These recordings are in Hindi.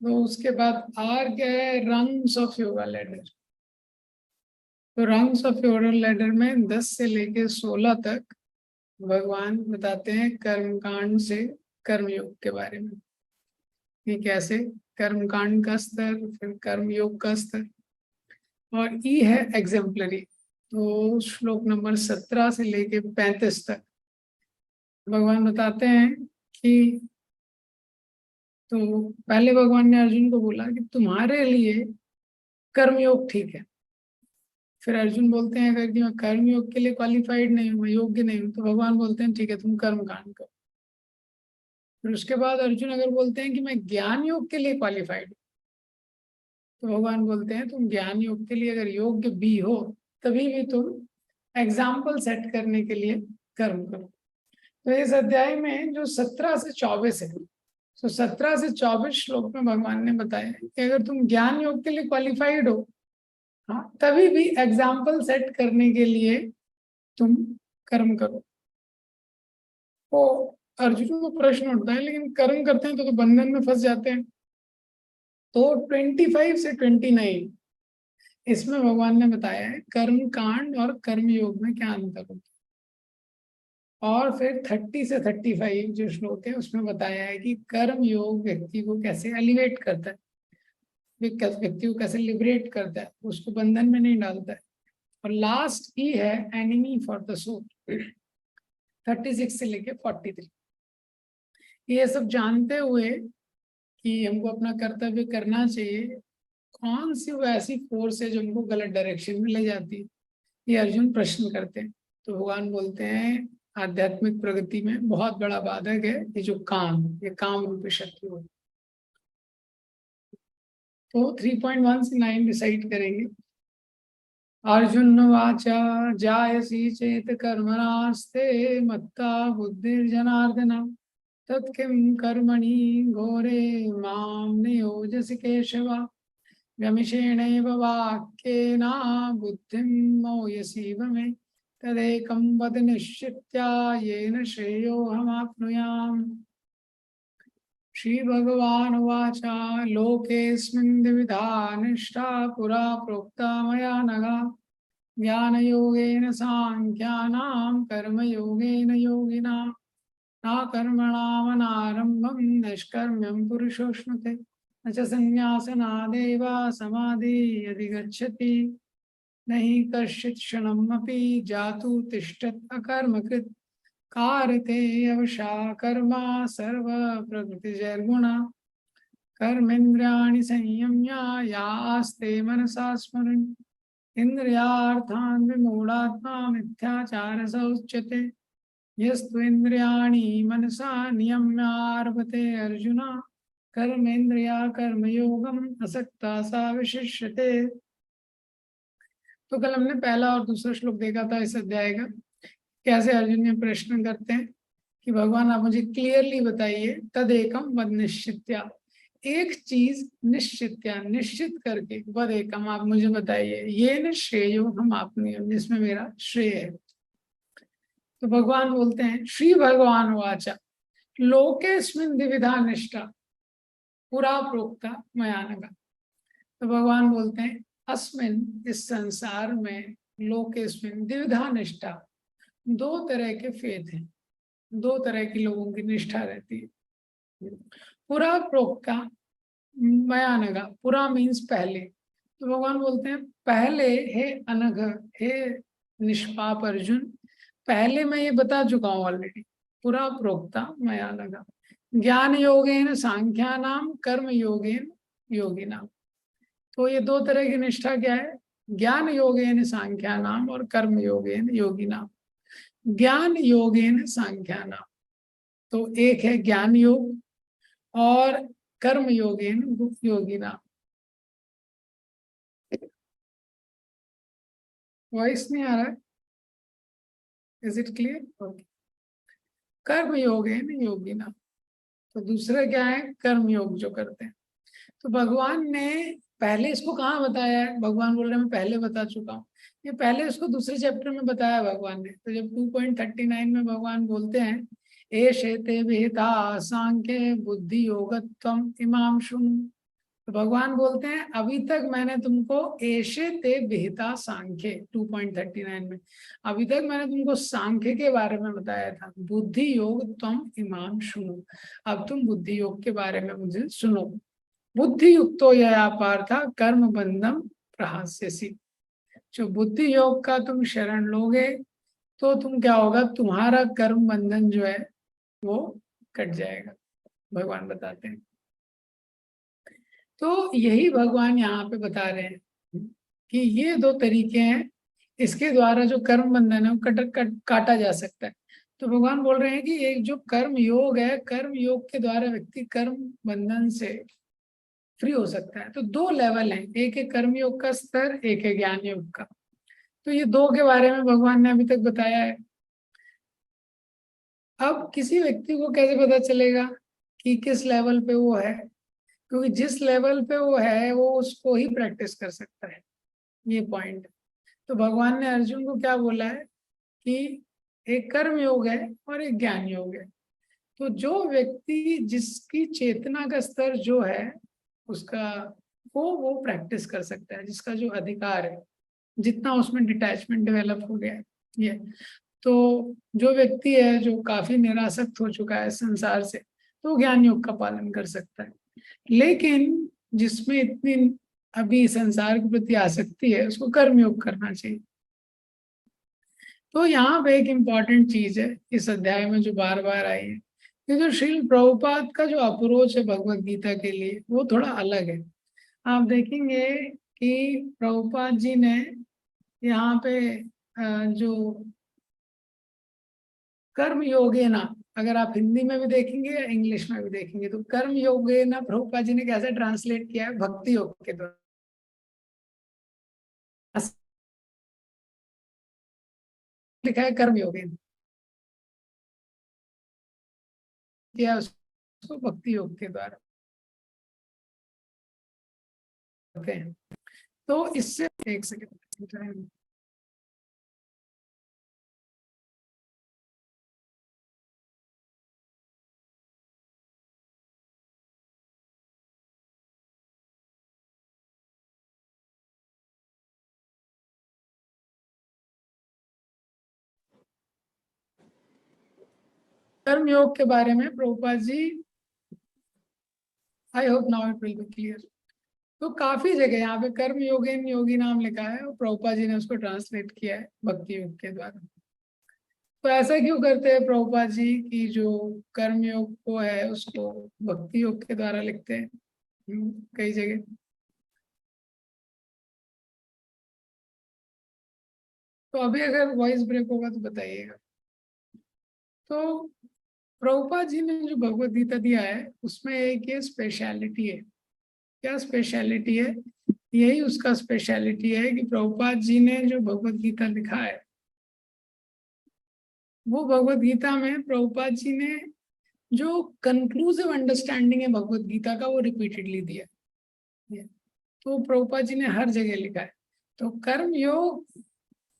तो उसके बाद आर क्या है, रंग्स ऑफ योगा लैडर। तो रंग्स ऑफ योगा लैडर में 10 से लेके 16 तक भगवान बताते हैं कर्मकांड से कर्मयोग के बारे में, कि कैसे कर्मकांड का स्तर, फिर कर्मयोग का स्तर, और ई है एग्जाम्पलरी। तो श्लोक नंबर 17 से लेके 35 तक भगवान बताते हैं कि, तो पहले भगवान ने अर्जुन को बोला कि तुम्हारे लिए कर्मयोग ठीक है। फिर अर्जुन बोलते हैं अगर कि मैं कर्मयोग के लिए क्वालिफाइड नहीं हूँ, मैं योग्य नहीं हूँ, तो भगवान बोलते हैं ठीक है तुम कर्म कांड करो। फिर उसके बाद अर्जुन अगर बोलते हैं कि मैं ज्ञान योग के लिए क्वालिफाइड हूँ, तो भगवान बोलते हैं तुम ज्ञान योग के लिए अगर योग्य भी हो तभी भी तुम एग्जाम्पल सेट करने के लिए कर्म करो। तो इस अध्याय में जो 17 से 24 है, तो 17 से 24 श्लोक में भगवान ने बताया कि अगर तुम ज्ञान योग के लिए क्वालिफाइड हो, हाँ, तभी भी एग्जाम्पल सेट करने के लिए तुम कर्म करो। तो अर्जुन को प्रश्न उठता है लेकिन कर्म करते हैं तो बंधन में फंस जाते हैं। तो 25 से 29 इसमें भगवान ने बताया है कर्म कांड और कर्म योग में क्या अंतर होता है। और फिर 30 से 35 जो श्लोक है उसमें बताया है कि कर्म योग व्यक्ति को कैसे एलिवेट करता है, व्यक्ति को कैसे लिबरेट करता है, उसको बंधन में नहीं डालता है। और लास्ट ही है एनिमी फॉर द सोल, 36 से लेके 43। ये सब जानते हुए कि हमको अपना कर्तव्य करना चाहिए, कौन सी वो ऐसी फोर्स है जो हमको गलत डायरेक्शन में ले जाती है, ये अर्जुन प्रश्न करते हैं। तो भगवान बोलते हैं आध्यात्मिक प्रगति में बहुत बड़ा बाधक है ये जो काम, ये काम रूपी शत्रु है। तो 3.1 से 9 डिसाइड करेंगे। अर्जुन वाचा जायसी चेत कर्मणास्ते मत्ता बुद्धिर्जनार्दन तत्किं कर्मणि घोरे मां नियोजसि केशव व्यमिषेणैव वाक्येन बुद्धिं मोयसीव मे तदेकं वद निश्चित्य येन श्रेयोऽहमाप्नुयाम्। श्रीभगवानुवाच लोकेऽस्मिन् द्विविधा निष्ठा पुरा प्रोक्ता मया नघ ज्ञानयोगेन साङ्ख्यानां कर्मयोगेन योगिनाम् न कर्मणामनारम्भं निष्कर्म्यं पुरुषोऽश्नुते न च संन्यासनादेव समाधि यदि गच्छति न हि कश्चित् क्षणमपि जातु तिष्ठत् अकर्मकृत् कारते अवशा कर्मा सर्व प्रकृतिजैर्गुणा कर्मेन्द्रियाणि संयम्य यास्ते मनसा स्मरन् इन्द्रियार्थान् विमूढात्मा मिथ्याचारः उच्यते यस्त्वेन्द्रियाणि मनसा नियम्यार्भते अर्जुन कर्मेन्द्रिया कर्मयोगम असक्ता सा विशिष्यते। तो कल हमने पहला और दूसरा श्लोक देखा था इस अध्याय का, कैसे अर्जुन ने प्रश्न करते हैं कि भगवान आप मुझे क्लियरली बताइए तदेकम वद निश्चित्या, एक चीज निश्चित्या निश्चित करके, वद एकम आप मुझे बताइए, ये न श्रेयो हम आपने जिसमें मेरा श्रेय है। तो भगवान बोलते हैं श्री भगवान वाचा लोकेस्मिन् द्विविधा निष्ठा पुरा प्रोक्ता मया नघ। तो भगवान बोलते हैं अस्मिन इस संसार में, लोकेस्मिन् द्विविधा निष्ठा, दो तरह के फेथ हैं, दो तरह की लोगों की निष्ठा रहती है। पुरा प्रोक्ता मया नघ, पुरा मीन्स पहले। तो भगवान बोलते हैं पहले हे अनघ, हे निष्पाप अर्जुन, पहले मैं ये बता चुका हूँ ऑलरेडी। पुरा प्रोक्ता मया नघ ज्ञान योगेन सांख्यानाम कर्म योगेन योगिनाम। तो ये दो तरह की निष्ठा क्या है, ज्ञान योगेन सांख्यानाम और कर्म योगेन योगिनाम। ज्ञान योगेन सांख्यानाम, तो एक है ज्ञान योग और कर्म योगेन योगिनाम। वॉइस नहीं आ रहा है, इज इट क्लियर? ओके। कर्म योगेन योगिनाम, तो दूसरा क्या है, कर्म योग जो करते हैं। तो भगवान ने पहले इसको कहाँ बताया है, भगवान बोल रहे हैं मैं पहले बता चुका हूँ, ये पहले इसको दूसरे चैप्टर में बताया भगवान ने। तो जब 2.39 में भगवान बोलते हैं एषे ते विहिता सांख्ये बुद्धि योगत्वम इमाम शृणु, तो भगवान बोलते हैं अभी तक मैंने तुमको एशे ते विहिता सांख्य 2.39 में, अभी तक मैंने तुमको सांख्य के बारे में बताया था। बुद्धि योग तम इमाम सुनो, अब तुम बुद्धि योग के बारे में मुझे सुनो। बुद्धि युक्तो यया पार्था कर्म बंधम प्रहास्यसि, जो बुद्धि योग का तुम शरण लोगे तो तुम क्या होगा, तुम्हारा कर्म बंधन जो है वो कट जाएगा, भगवान बताते हैं। तो यही भगवान यहाँ पे बता रहे हैं कि ये दो तरीके हैं, इसके द्वारा जो कर्म बंधन है वो काटा जा सकता है। तो भगवान बोल रहे हैं कि एक जो कर्म योग है, कर्म योग के द्वारा व्यक्ति कर्म बंधन से फ्री हो सकता है। तो दो लेवल हैं, एक है कर्म योग का स्तर, एक है ज्ञान योग का। तो ये दो के बारे में भगवान ने अभी तक बताया है। अब किसी व्यक्ति को कैसे पता चलेगा कि किस लेवल पे वो है, क्योंकि जिस लेवल पे वो है वो उसको ही प्रैक्टिस कर सकता है, ये पॉइंट। तो भगवान ने अर्जुन को क्या बोला है कि एक कर्म योग है और एक ज्ञान योग है। तो जो व्यक्ति जिसकी चेतना का स्तर जो है उसका वो प्रैक्टिस कर सकता है, जिसका जो अधिकार है, जितना उसमें डिटैचमेंट डेवलप हो गया है ये। तो जो व्यक्ति है जो काफी निरासक्त हो चुका है संसार से, तो ज्ञान योग का पालन कर सकता है। लेकिन जिसमें इतनी अभी संसार के प्रति आसक्ति है उसको कर्म योग करना चाहिए। तो यहाँ पे एक इम्पॉर्टेंट चीज है इस अध्याय में जो बार बार आई है, कि जो श्रील प्रभुपाद का जो अप्रोच है भगवत गीता के लिए वो थोड़ा अलग है। आप देखेंगे कि प्रभुपाद जी ने यहाँ पे जो कर्म योगे ना, अगर आप हिंदी में भी देखेंगे या इंग्लिश में भी देखेंगे तो कर्म योगे ना प्रभुपाद जी ने कैसे ट्रांसलेट किया है, भक्ति योग के द्वारा लिखा है कर्म योगे किया उसको भक्ति योग के द्वारा करते हैं। तो इससे एक सेकंड, कर्म योग के बारे में Prabhupada ji, I hope now it will be clear. तो काफी जगह यहाँ पे कर्म योगेन योगी नाम लिखा है और प्रभुपाद जी ने उसको ट्रांसलेट किया है भक्ति योग के द्वारा। तो ऐसा क्यों करते हैं प्रभुपाद जी कि जो कर्म योग को है उसको भक्ति योग के द्वारा लिखते हैं कई जगह। तो अभी अगर वॉइस ब्रेक होगा तो बताइएगा। तो प्रभुपाद जी ने जो भगवत गीता दिया है उसमें एक ये स्पेशलिटी है। क्या स्पेशलिटी है? यही उसका स्पेशलिटी है कि प्रभुपाद जी ने जो भगवत गीता लिखा है वो भगवत गीता में प्रभुपाद जी ने जो कंक्लूसिव अंडरस्टैंडिंग है भगवत गीता का वो रिपीटेडली दिया है। तो प्रभुपाद जी ने हर जगह लिखा है। तो कर्म योग,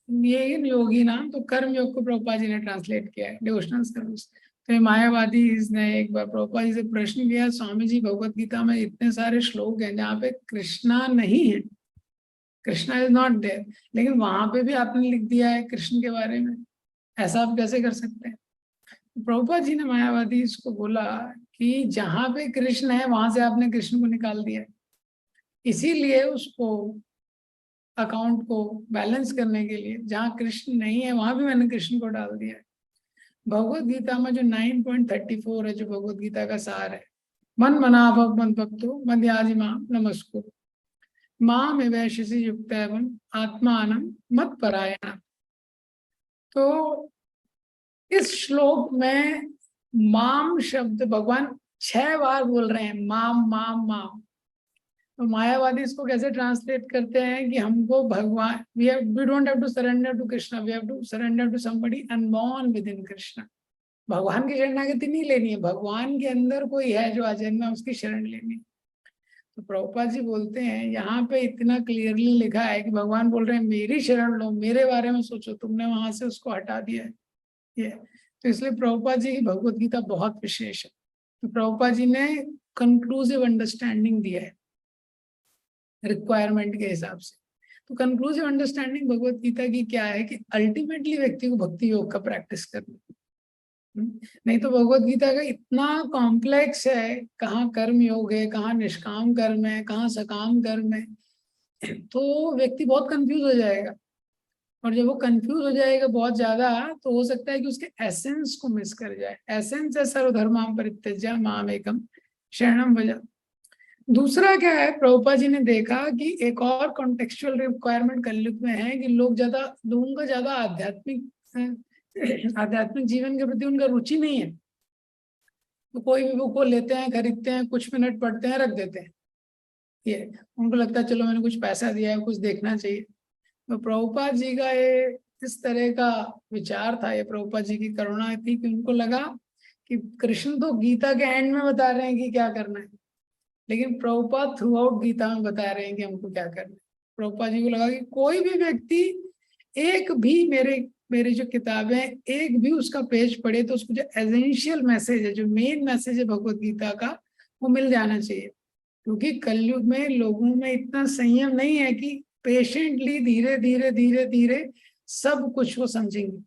ये योगी नाम, तो कर्म योग को प्रभुपाद जी ने ट्रांसलेट किया है डिवोशनल सर्विस। तो मायावादी इसने एक बार प्रभुपाद जी से प्रश्न किया, स्वामी जी भगवत गीता में इतने सारे श्लोक हैं जहाँ पे कृष्णा नहीं है, कृष्णा इज नॉट देयर, लेकिन वहां पे भी आपने लिख दिया है कृष्ण के बारे में, ऐसा आप कैसे कर सकते हैं? तो प्रभुपाद जी ने मायावादी इसको बोला कि जहाँ पे कृष्ण है वहां से आपने कृष्ण को निकाल दिया, इसीलिए उसको अकाउंट को बैलेंस करने के लिए जहाँ कृष्ण नहीं है वहां भी मैंने कृष्ण को डाल दिया है। भगवत गीता में जो 9.34 है जो भगवत गीता का सार है, मन मना भव मन भक्तो मध्यादि माम नमस्कुरु माम वैश्यसी युक्त एवं आत्मान मत परायण। तो इस श्लोक में माम शब्द भगवान 6 बार बोल रहे हैं, माम माम माम। तो मायावादी इसको कैसे ट्रांसलेट करते हैं कि हमको भगवान, we don't have to surrender to Krishna, we have to surrender to somebody unborn within Krishna. भगवान की शरणागति नहीं लेनी है, भगवान के अंदर कोई है जो अजन्मा है उसकी शरण लेनी है। तो प्रभुपाद जी बोलते हैं यहाँ पे इतना क्लियरली लिखा है कि भगवान बोल रहे हैं मेरी शरण लो, मेरे बारे में सोचो, तुमने वहां से उसको हटा दिया है ये। तो इसलिए प्रभुपाद जी की भगवत गीता बहुत विशेष है। तो प्रभुपाद जी ने कंक्लूसिव अंडरस्टैंडिंग दिया है रिक्वायरमेंट के हिसाब से। तो कंक्लूसिव अंडरस्टैंडिंग भगवत गीता की क्या है कि अल्टीमेटली व्यक्ति को भक्ति योग का प्रैक्टिस करना। नहीं तो भगवत गीता का इतना कॉम्प्लेक्स है, कहाँ कर्म योग है, कहाँ निष्काम कर्म है, कहाँ सकाम कर्म है, तो व्यक्ति बहुत कंफ्यूज हो जाएगा। और जब वो कंफ्यूज हो जाएगा बहुत ज्यादा, तो हो सकता है कि उसके एसेंस को मिस कर जाए। एसेंस है सर्वधर्मां परित्यज्य माम एकम शरणम व्रज। दूसरा क्या है, प्रभुपाद जी ने देखा कि एक और कॉन्टेक्चुअल रिक्वायरमेंट कलयुग में है कि लोगों का ज्यादा आध्यात्मिक जीवन के प्रति उनका रुचि नहीं है। तो कोई भी बुक को लेते हैं, खरीदते हैं, कुछ मिनट पढ़ते हैं, रख देते हैं। ये उनको लगता है चलो मैंने कुछ पैसा दिया है, कुछ देखना चाहिए। तो प्रभुपाद जी का ये इस तरह का विचार था, ये प्रभुपाद जी की करुणा थी कि उनको लगा कि कृष्ण तो गीता के एंड में बता रहे हैं कि क्या करना है, लेकिन प्रभुपाद थ्रू आउट गीता में बता रहे हैं कि हमको क्या करना है। प्रभुपाद जी को लगा कि कोई भी व्यक्ति एक भी मेरी जो किताबें एक भी उसका पेज पढ़े तो उसको जो एसेंशियल मैसेज है, जो मेन मैसेज है भगवत गीता का, वो मिल जाना चाहिए। क्योंकि कलयुग में लोगों में इतना संयम नहीं है कि पेशेंटली धीरे धीरे धीरे धीरे सब कुछ वो समझेंगे।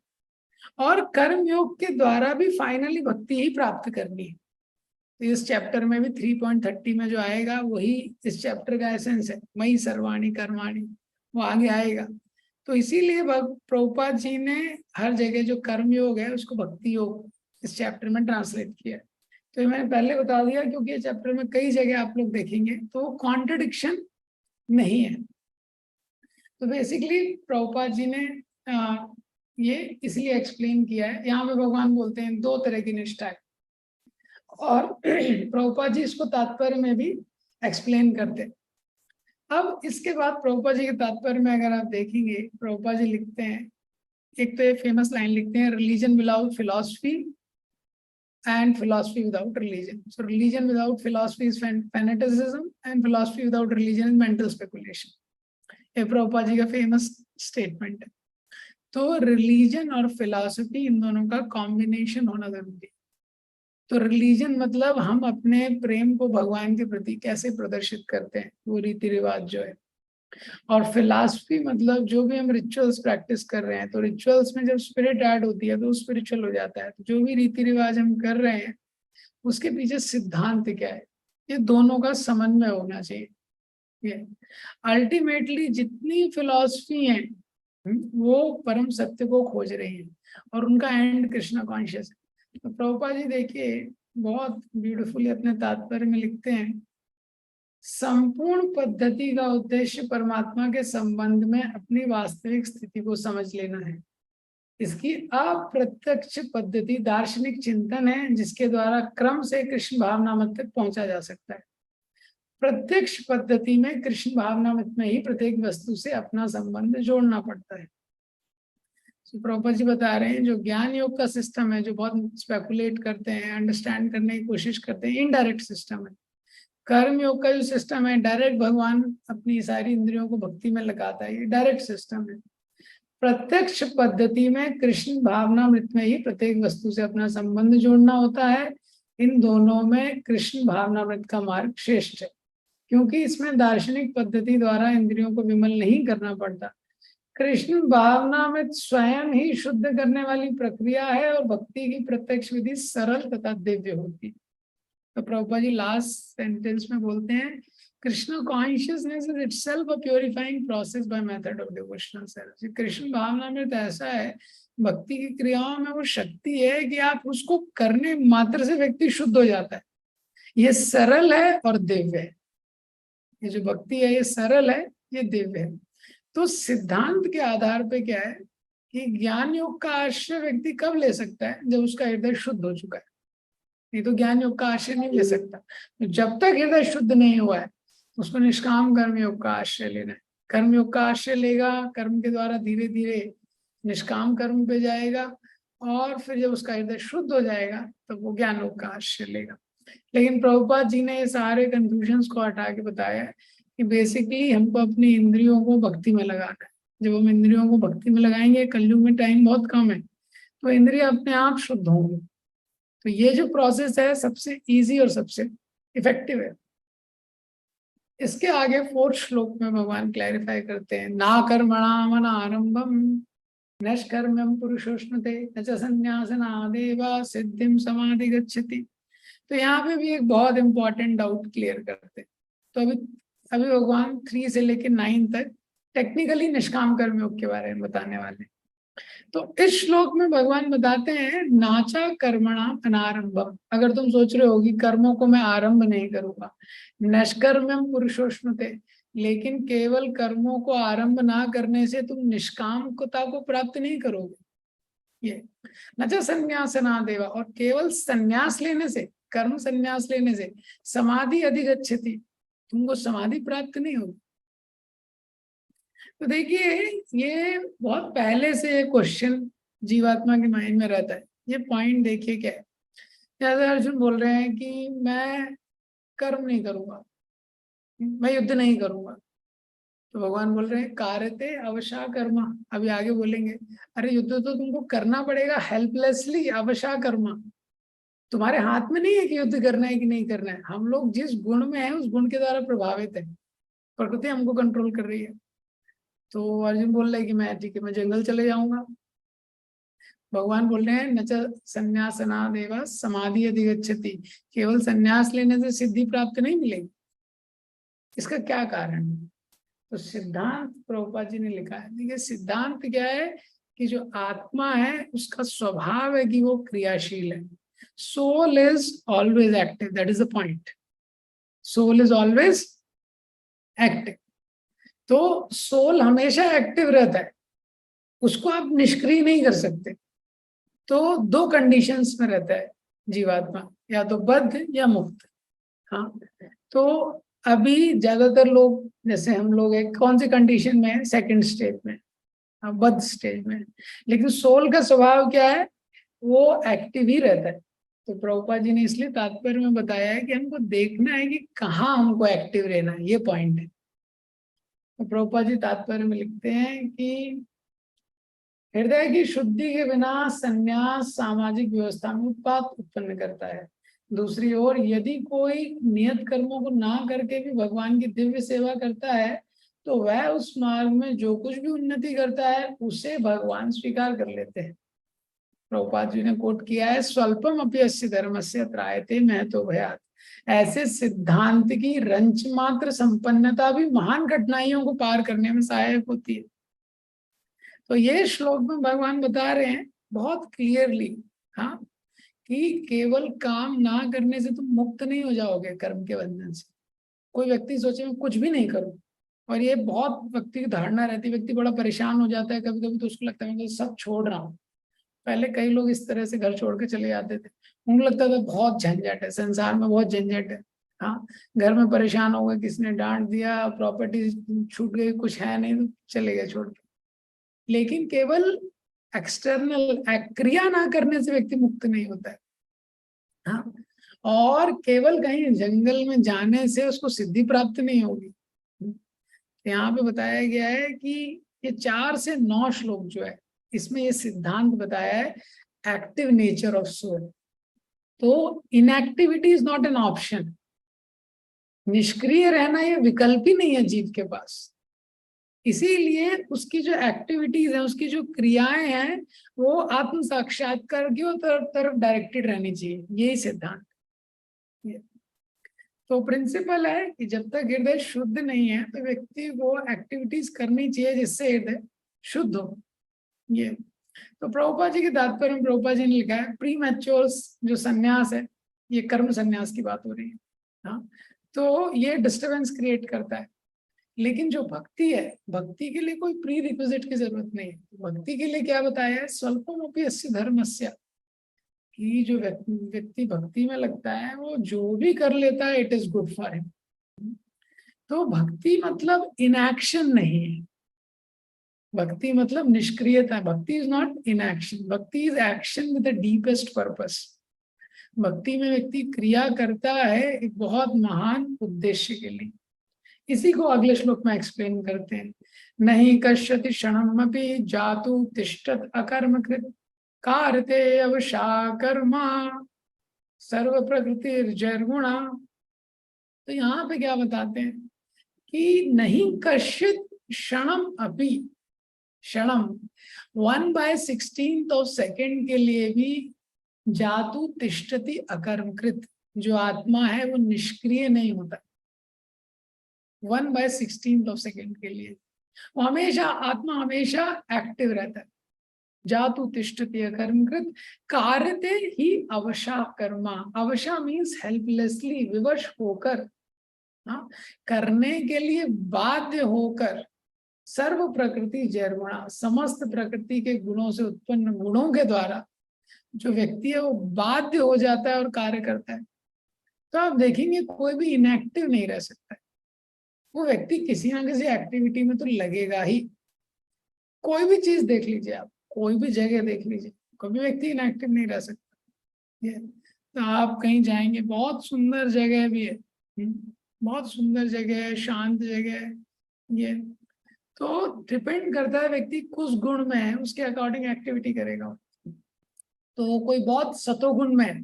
और कर्म योग के द्वारा भी फाइनली भक्ति ही प्राप्त करनी है। तो इस चैप्टर में भी 3.30 में जो आएगा वही इस चैप्टर का एसेंस है, मई सर्वाणी कर्माणी, वो आगे आएगा। तो इसीलिए प्रभुपाद जी ने हर जगह जो कर्म योग है उसको भक्ति योग इस चैप्टर में ट्रांसलेट किया है। तो मैंने पहले बता दिया क्योंकि ये चैप्टर में कई जगह आप लोग देखेंगे तो कॉन्ट्रडिक्शन नहीं है। तो बेसिकली प्रभुपाद जी ने ये इसलिए एक्सप्लेन किया है। यहाँ पे भगवान बोलते हैं 2 तरह की निष्ठा है, और प्रभुपाद जी इसको तात्पर्य में भी एक्सप्लेन करते हैं। अब इसके बाद प्रभुपाद जी के तात्पर्य में अगर आप देखेंगे, प्रभुपाद जी लिखते हैं, एक तो ये फेमस लाइन लिखते हैं, religion without philosophy and philosophy without religion. So religion without philosophy is fanaticism and philosophy without religion is mental speculation. ये प्रभुपाद जी का फेमस स्टेटमेंट है। तो रिलीजन और फिलॉसफी इन दोनों का कॉम्बिनेशन होना जरूरी है। तो रिलीजन मतलब हम अपने प्रेम को भगवान के प्रति कैसे प्रदर्शित करते हैं, वो रीति रिवाज जो है। और फिलॉसफी मतलब जो भी हम रिचुअल्स प्रैक्टिस कर रहे हैं, तो रिचुअल्स में जब स्पिरिट ऐड होती है तो स्पिरिचुअल हो जाता है। तो जो भी रीति रिवाज हम कर रहे हैं उसके पीछे सिद्धांत क्या है, ये दोनों का समन्वय होना चाहिए। ये अल्टीमेटली जितनी फिलॉसफी है वो परम सत्य को खोज रही है और उनका एंड कृष्णा कॉन्शियस है। तो प्रभुपाद जी देखिए बहुत ब्यूटीफुली अपने तात्पर्य में लिखते हैं, संपूर्ण पद्धति का उद्देश्य परमात्मा के संबंध में अपनी वास्तविक स्थिति को समझ लेना है। इसकी अप्रत्यक्ष पद्धति दार्शनिक चिंतन है जिसके द्वारा क्रम से कृष्ण भावनामत तक पहुंचा जा सकता है। प्रत्यक्ष पद्धति में कृष्ण भावनामत में ही प्रत्येक वस्तु से अपना संबंध जोड़ना पड़ता है। तो प्रभुपाद जी बता रहे हैं जो ज्ञान योग का सिस्टम है, जो बहुत स्पेकुलेट करते हैं, अंडरस्टैंड करने की कोशिश करते हैं, इनडायरेक्ट सिस्टम है। कर्म योग का जो सिस्टम है, डायरेक्ट भगवान अपनी सारी इंद्रियों को भक्ति में लगाता है, ये डायरेक्ट सिस्टम है। प्रत्यक्ष पद्धति में कृष्ण भावनामृत में ही प्रत्येक वस्तु से अपना संबंध जोड़ना होता है। इन दोनों में कृष्ण भावनामृत का मार्ग श्रेष्ठ है, क्योंकि इसमें दार्शनिक पद्धति द्वारा इंद्रियों को विमल नहीं करना पड़ता। कृष्ण भावनामृत स्वयं ही शुद्ध करने वाली प्रक्रिया है और भक्ति की प्रत्यक्ष विधि सरल तथा दिव्य होती है। तो प्रभुपाद जी लास्ट सेंटेंस में बोलते हैं, Krishna consciousness is itself a purifying process by method of devotional service. Krishna भावना में तो ऐसा है, भक्ति की क्रियाओं में वो शक्ति है कि आप उसको करने मात्र से व्यक्ति शुद्ध हो जाता है। ये सरल है और दिव्य है। ये जो भक्ति है ये सरल है, ये दिव्य है। तो सिद्धांत के आधार पे क्या है कि ज्ञान योग का आश्रय व्यक्ति कब ले सकता है, जब उसका हृदय शुद्ध हो चुका है। नहीं तो ज्ञान योग का आश्रय नहीं ले सकता। तो जब तक हृदय शुद्ध नहीं हुआ है उसको निष्काम कर्म योग का आश्रय लेना है। कर्म योग का आश्रय लेगा, कर्म के द्वारा धीरे धीरे निष्काम कर्म पे जाएगा, और फिर जब उसका हृदय शुद्ध हो जाएगा तो वो ज्ञान योग का आश्रय लेगा। लेकिन प्रभुपाद जी ने ये सारे कंफ्यूजन्स को हटा के बताया है कि बेसिकली हमको अपनी इंद्रियों को भक्ति में लगाना है। जब हम इंद्रियों को भक्ति में लगाएंगे, कलयुग में टाइम बहुत कम है, तो इंद्रिय अपने आप शुद्ध होंगे। तो ये जो प्रोसेस है सबसे इजी और सबसे इफेक्टिव है। इसके आगे 4th श्लोक में भगवान क्लैरिफाई करते हैं, ना कर्मणाम आरंभम नष्कर्म्यम पुरुषोष्णुते न च संन्यासनादेव सिद्धिम समाधि गच्छति। तो यहाँ पे भी एक बहुत इंपॉर्टेंट डाउट क्लियर करते हैं। तो अभी अभी भगवान 3 से लेकर 9 तक टेक्निकली निष्काम कर्मयोग के बारे में बताने वाले। तो इस श्लोक में भगवान बताते हैं, नाचा कर्मणा अनारंभम। अगर तुम सोच रहे हो कि कर्मों को मैं आरंभ नहीं करूंगा, नष्कर्म्यम पुरुषोष्णुते, लेकिन केवल कर्मों को आरंभ ना करने से तुम निष्कामता को प्राप्त नहीं करोगे। ये नचा संन्यासनादेव, और केवल संन्यास लेने से, कर्म संन्यास लेने से समाधि अधिगच्छति, तुमको समाधि प्राप्त नहीं होगी। तो देखिए, ये बहुत पहले से क्वेश्चन जीवात्मा के माइंड में रहता है। ये पॉइंट देखिए क्या है। जैसे अर्जुन बोल रहे हैं कि मैं कर्म नहीं करूंगा, मैं युद्ध नहीं करूंगा, तो भगवान बोल रहे हैं कार्यते अवशा कर्मा। अभी आगे बोलेंगे, अरे युद्ध तो तुमको करना पड़ेगा हेल्पलेसली, अवशा कर्मा। तुम्हारे हाथ में नहीं है कि युद्ध करना है कि नहीं करना है। हम लोग जिस गुण में है उस गुण के द्वारा प्रभावित है, प्रकृति हमको कंट्रोल कर रही है। तो अर्जुन बोल रहे हैं कि मैं ठीक है, मैं जंगल चले जाऊंगा। भगवान बोल रहे हैं नच संन्यासनादेव समाधि अधिगच्छति, केवल संन्यास लेने से सिद्धि प्राप्त नहीं मिलेगी। इसका क्या कारण है? तो सिद्धांत प्रभुपाद जी ने लिखा है। देखिए, सिद्धांत क्या है कि जो आत्मा है उसका स्वभाव है कि वो क्रियाशील है। Soul is always active, that is the point. Soul is always active. तो सोल हमेशा एक्टिव रहता है, उसको आप निष्क्रिय नहीं कर सकते। तो 2 कंडीशंस में रहता है जीवात्मा, या तो बद्ध या मुक्त। हाँ, तो अभी ज्यादातर लोग, जैसे हम लोग एक कौन सी कंडीशन में है? 2nd स्टेज में, बद्ध स्टेज में। लेकिन सोल का स्वभाव क्या है? वो एक्टिव ही रहता है। तो प्रभुपाद जी ने इसलिए तात्पर्य में बताया है कि हमको देखना है कि कहाँ हमको एक्टिव रहना है, ये पॉइंट है। तो प्रभुपाद जी तात्पर्य में लिखते हैं कि हृदय की शुद्धि के बिना संन्यास सामाजिक व्यवस्था में उत्पात उत्पन्न करता है। दूसरी ओर यदि कोई नियत कर्मों को ना करके भी भगवान की दिव्य सेवा करता है, तो वह उस मार्ग में जो कुछ भी उन्नति करता है उसे भगवान स्वीकार कर लेते हैं। प्रभुपाद जी ने कोट किया है, स्वल्पम अपि अस्य धर्मस्य त्रायते महतो भयात्। ऐसे सिद्धांत की रंच मात्र संपन्नता भी महान कठिनाइयों को पार करने में सहायक होती है। तो ये श्लोक में भगवान बता रहे हैं बहुत क्लियरली, हाँ, कि केवल काम ना करने से तुम मुक्त नहीं हो जाओगे कर्म के बंधन से। कोई व्यक्ति सोचे मैं कुछ भी नहीं करूं, और ये बहुत व्यक्ति की धारणा रहती है। व्यक्ति बड़ा परेशान हो जाता है कभी कभी, तो उसको लगता है मैं तो सब छोड़ रहा हूँ। पहले कई लोग इस तरह से घर छोड़ के चले जाते थे, उनको लगता था बहुत झंझट है, संसार में बहुत झंझट है। हाँ, घर में परेशान हो गए, किसने डांट दिया, प्रॉपर्टी छूट गई, कुछ है नहीं, तो चले गए छोड़ के। लेकिन केवल एक्सटर्नल क्रिया ना करने से व्यक्ति मुक्त नहीं होता है। हाँ, और केवल कहीं जंगल में जाने से उसको सिद्धि प्राप्त नहीं होगी। यहाँ पे बताया गया है कि ये 4 से 9 श्लोक जो है, इसमें ये सिद्धांत बताया है एक्टिव नेचर ऑफ सोल। तो inactivity is not an option. निष्क्रिय रहना ये विकल्प ही नहीं है जीव के पास। इसीलिए उसकी जो एक्टिविटीज है, उसकी जो क्रियाएं हैं, वो आत्म साक्षात्कार की तरफ डायरेक्टेड रहनी चाहिए। यही सिद्धांत। तो प्रिंसिपल है कि जब तक हृदय शुद्ध नहीं है तो व्यक्ति को एक्टिविटीज करनी चाहिए जिससे हृदय शुद्ध हो। ये तो प्रभुपाद जी के तात्पर्य में प्रभुपाद जी ने लिखा है, प्री मैच्योर जो सन्यास है, ये कर्म सन्यास की बात हो रही है। हाँ, तो ये डिस्टर्बेंस क्रिएट करता है। लेकिन जो भक्ति है, भक्ति के लिए कोई प्री रिक्विजिट की जरूरत नहीं है। भक्ति के लिए क्या बताया है? स्वल्पमपि अस्य धर्मस्य, कि जो व्यक्ति भक्ति में लगता है वो जो भी कर लेता है it is good for him. तो भक्ति मतलब इनएक्शन नहीं है, भक्ति मतलब निष्क्रियता। भक्ति इज नॉट इनएक्शन, भक्ति is action with the deepest purpose. भक्ति में व्यक्ति क्रिया करता है एक बहुत महान उद्देश्य के लिए। इसी को अगले श्लोक में एक्सप्लेन करते हैं, नहीं कश्यति क्षणमपि जातु तिष्ठत अकर्मकृत कारते अवशा कर्मा सर्व प्रकृति जर्गुणा। तो यहाँ पे क्या बताते हैं कि नहीं कश्चित क्षणम अपि, क्षणम 1/16 सेकंड के लिए भी जातु तिष्ठति अकर्मकृत, जो आत्मा है वो निष्क्रिय नहीं होता 1/16 सेकंड के लिए। वो हमेशा, आत्मा हमेशा एक्टिव रहता है। जातु तिष्ठति अकर्मकृत कार्यते ही अवशा कर्मा। अवशा मीन्स हेल्पलेसली, विवश होकर, हाँ, करने के लिए बाध्य होकर, सर्व प्रकृति जैर्गुणा, समस्त प्रकृति के गुणों से उत्पन्न गुणों के द्वारा जो व्यक्ति है वो बाध्य हो जाता है और कार्य करता है। तो आप देखेंगे कोई भी इनएक्टिव नहीं रह सकता है, वो व्यक्ति किसी ना किसी एक्टिविटी में तो लगेगा ही। कोई भी चीज देख लीजिए आप, कोई भी जगह देख लीजिए, कोई भी व्यक्ति इनएक्टिव नहीं रह सकता। ये तो आप कहीं जाएंगे, बहुत सुंदर जगह भी है, बहुत सुंदर जगह है, शांत जगह है, ये तो डिपेंड करता है व्यक्ति किस गुण में है, उसके अकॉर्डिंग एक्टिविटी करेगा। तो कोई बहुत सतोगुण में है,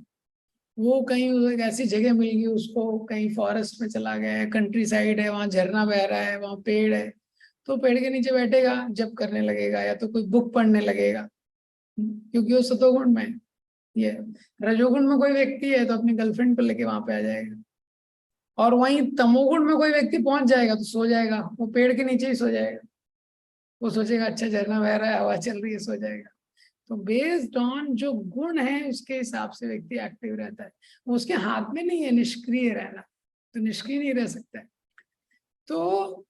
वो कहीं एक ऐसी जगह मिल गई उसको, कहीं फॉरेस्ट में चला गया है, कंट्री साइड है, वहां झरना बह रहा है, वहां पेड़ है, तो पेड़ के नीचे बैठेगा, जप करने लगेगा या तो कोई बुक पढ़ने लगेगा, क्योंकि वो सतोगुण में है। ये रजोगुण में कोई व्यक्ति है तो अपनी गर्लफ्रेंड को लेके वहां पे आ जाएगा, और वहीं तमोगुण में कोई व्यक्ति पहुंच जाएगा तो सो जाएगा, वो पेड़ के नीचे ही सो जाएगा, वो सोचेगा अच्छा झरना बह रहा है, हवा चल रही है, सो जाएगा। तो बेस्ड ऑन जो गुण है उसके हिसाब से व्यक्ति एक्टिव रहता है, वो उसके हाथ में नहीं है निष्क्रिय रहना, तो निष्क्रिय नहीं रह सकता है। तो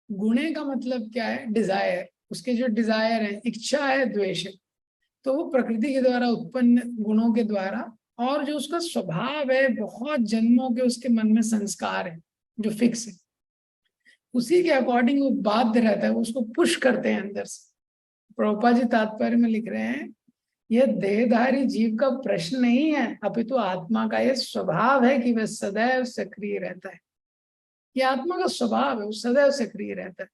गुणे का मतलब क्या है? डिजायर, उसके जो डिजायर है, इच्छा है, द्वेष है, तो वो प्रकृति के द्वारा उत्पन्न गुणों के द्वारा, और जो उसका स्वभाव है, बहुत जन्मों के उसके मन में संस्कार है जो फिक्स है, उसी के अकॉर्डिंग वो बाध्य रहता है, वो उसको पुश करते हैं अंदर से। प्रभुपाद जी तात्पर्य में लिख रहे हैं, यह देहधारी जीव का प्रश्न नहीं है, अपितु आत्मा का यह स्वभाव है कि वह सदैव सक्रिय रहता है। यह आत्मा का स्वभाव है, वो सदैव सक्रिय रहता है।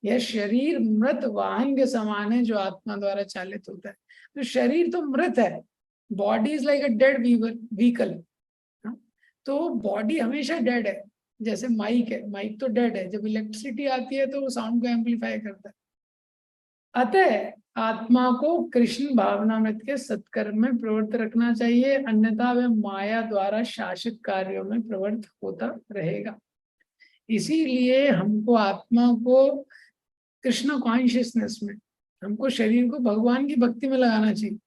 यह शरीर मृत वाहन के समान है जो आत्मा द्वारा चालित होता है। तो शरीर तो मृत है, body is like a dead vehicle. तो बॉडी हमेशा डेड है, जैसे माइक है, माइक तो डेड है, जब इलेक्ट्रिसिटी आती है तो वो साउंड को एम्पलीफाई करता है। अतः आत्मा को कृष्ण भावनामृत के सत्कर्म में प्रवृत्त रखना चाहिए, अन्यथा वह माया द्वारा शासित कार्यों में प्रवृत्त होता रहेगा। इसीलिए हमको आत्मा को कृष्ण कॉन्शियसनेस में, हमको शरीर को भगवान की भक्ति में लगाना चाहिए।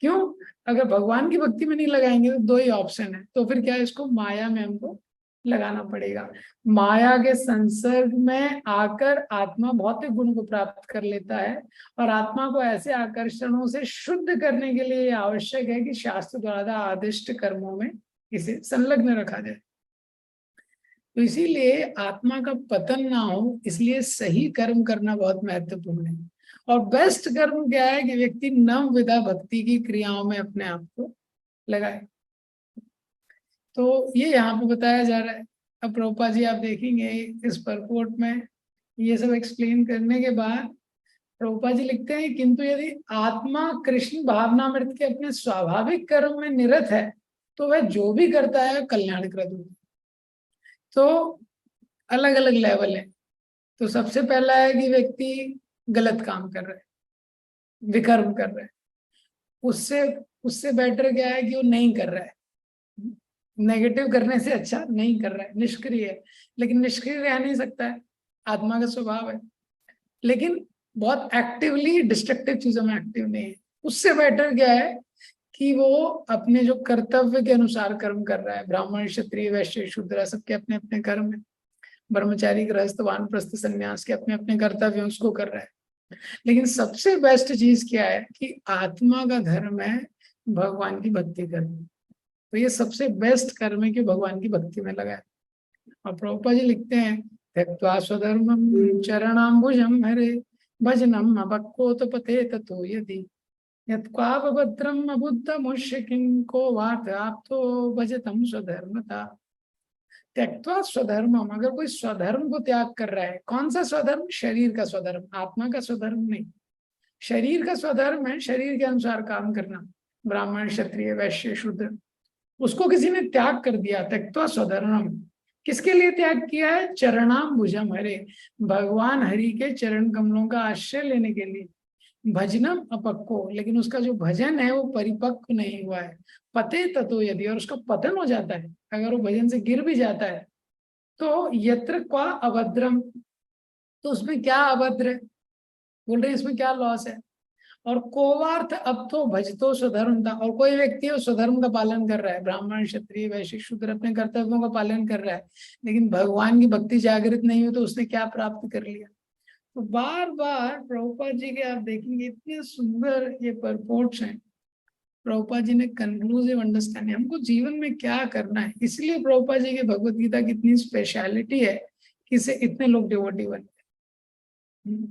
क्यों? अगर भगवान की भक्ति में नहीं लगाएंगे तो दो ही ऑप्शन है, तो फिर क्या है, इसको माया में हमको लगाना पड़ेगा। माया के संसर्ग में आकर आत्मा भौतिक गुण को प्राप्त कर लेता है, और आत्मा को ऐसे आकर्षणों से शुद्ध करने के लिए आवश्यक है कि शास्त्र द्वारा आदिष्ट कर्मों में इसे संलग्न रखा जाए। तो इसीलिए आत्मा का पतन ना हो, इसलिए सही कर्म करना बहुत महत्वपूर्ण है। और बेस्ट कर्म क्या है कि व्यक्ति नव विधा भक्ति की क्रियाओं में अपने आप को लगाए। तो ये यहाँ पे बताया जा रहा है। अब प्रभुपाद जी आप देखेंगे इस परपोर्ट में ये सब एक्सप्लेन करने के बाद प्रभुपाद जी लिखते हैं, किंतु यदि आत्मा कृष्ण भावनामृत के अपने स्वाभाविक कर्म में निरत है तो वह जो भी करता है कल्याणकृत होता है। तो अलग अलग लेवल है। तो सबसे पहला है कि व्यक्ति गलत काम कर रहा है, विकर्म कर रहा है, उससे उससे बेटर क्या है कि वो नहीं कर रहा है, नेगेटिव करने से अच्छा नहीं कर रहा है, निष्क्रिय है। लेकिन निष्क्रिय रह नहीं सकता है, आत्मा का स्वभाव है, लेकिन बहुत एक्टिवली डिस्ट्रक्टिव चीजों में एक्टिव नहीं है। उससे बेटर क्या है कि वो अपने जो कर्तव्य के अनुसार कर्म कर रहा है। ब्राह्मण, क्षत्रिय, वैश्य, शूद्र सबके अपने अपने कर्म है, ब्रह्मचारी, गृहस्थ, वानप्रस्थ, संन्यास के अपने अपने कर्तव्य उसको कर रहा है। लेकिन सबसे बेस्ट चीज क्या है कि आत्मा का धर्म है भगवान की भक्ति करना। तो ये सबसे बेस्ट कर्म है कि भगवान की भक्ति में लगाए। और प्रभुपाद जी लिखते हैं, त्यक्त्वा स्वधर्मं चरणाम्बुजं हरे भजनम अभक्कोतपते ततो यदि यत्क्वापभद्रम अबुद्धमुष्य किं को वात आप्तो भजतम स्वधर्मता। त्यक्त्वा स्वधर्मम, अगर कोई स्वधर्म को त्याग कर रहा है, कौन सा स्वधर्म? शरीर का स्वधर्म, आत्मा का स्वधर्म नहीं। शरीर का स्वधर्म है शरीर के अनुसार काम करना, ब्राह्मण, क्षत्रिय, वैश्य, शूद्र, उसको किसी ने त्याग कर दिया, त्यक्त्वा स्वधर्मम, किसके लिए त्याग किया है? चरणाम भुजम हरे, भगवान हरि के चरण कमलों का आश्रय लेने के लिए। भजनम अपक्को, लेकिन उसका जो भजन है वो परिपक्व नहीं हुआ है। पते ततो यदि, और उसका पतन हो जाता है, अगर वो भजन से गिर भी जाता है, तो यत्र क्वा अभद्रम, तो उसमें क्या अभद्र है? बोल रहे हैं इसमें क्या लॉस है? और कोवार्थ अब तो भजतो स्वधर्म था, और कोई व्यक्ति है स्वधर्म का पालन कर रहा है, ब्राह्मण क्षत्रिय वैश्य शूद्र अपने कर्तव्यों का पालन कर रहा है, लेकिन भगवान की भक्ति जागृत नहीं हुई, तो उसने क्या प्राप्त कर लिया? तो बार बार प्रभुपाद जी के आप देखेंगे इतने सुंदर ये परपोर्ट्स हैं। प्रभुपाद जी ने कंक्लूसिव अंडरस्टैंडिंग, हमको जीवन में क्या करना है, इसलिए प्रभुपाद जी की भगवत गीता की इतनी स्पेशलिटी है कि इसे इतने लोग डिवोटी बन गए।